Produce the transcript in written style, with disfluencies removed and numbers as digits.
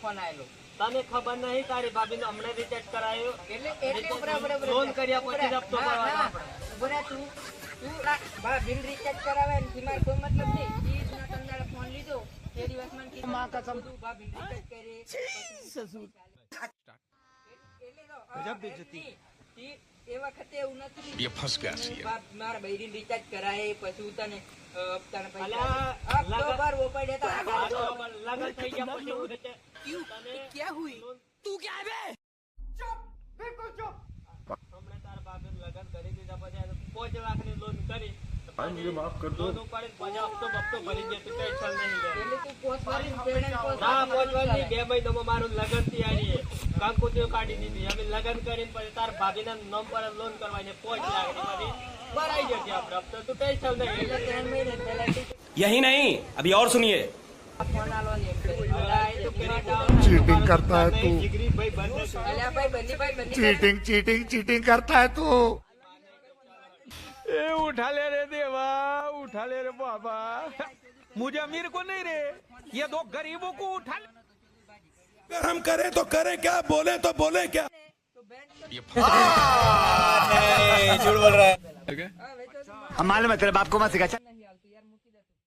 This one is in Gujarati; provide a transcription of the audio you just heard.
ફોન આવેલો તને ખબર નહીં તારી ભાભીને હમણાં રિચાર્જ કરાયો એટલે બરાબર લોન કર્યા પછી હપ્તો ભરવાનો આપણે. બોલા તું બિલ રિચાર્જ કરાવે ને તમારે કોઈ મતલબ નહીં. ઈ ના તમને ફોન લીધો એ દિવસ મને કીધું માં કસમ તું બિલ રિચાર્જ કરે સસુર ગજબ બેઇજ્જતી. એ વખતે એવું નથી ये फंस गया सी મારા બૈરીને રિચાર્જ કરાય પછી હું તને હપ્તાના અલા, પૈસા હપ્તો ભરવો પડે તો લગન થઈ ગયા પછી હું રીતે क्या हुई तू क्या है बे હમણાં તારા ભાભીને લગન કરી દીધા પછી 5 લાખની લોન કરી मुझे माफ कर दो। લોન ઉપાડીને પછી હપ્તો ભરી દે તું ટેન્શન નહીં લે. એટલે તું પોસ્ટવાળી પેમેન્ટ ના પહોંચવાની 2 મહિનામાં મારું લગન તૈયારી છે. કંકોત્રીઓ કાઢી દીધી હવે લગન કરીને પછી તાર ભાભીના નામ પર લોન કરવાની 5 લાખની પછી ભરાઈ જશે આપણે હપ્તો તું ટેન્શન નહીં લે. 3 મહિને પહેલા यही नहीं अभी और सुनिए ફોન આલવાની એમ કરી. चीटिंग करता है तू, જીગરી ભાઈ બંને અલ્યા ભાઈ બંને चीटिंग चीटिंग चीटिंग करता है तू। ए उठा ले रे देवा, उठा ले रे बाबा, मुझे अमीर को नहीं रे, ये दो गरीबों को उठा ले। अगर हम करें तो करें क्या, बोले तो बोले क्या। झूठ बोल रहा है। हम मालूम है तेरे बाप को मत सिखा।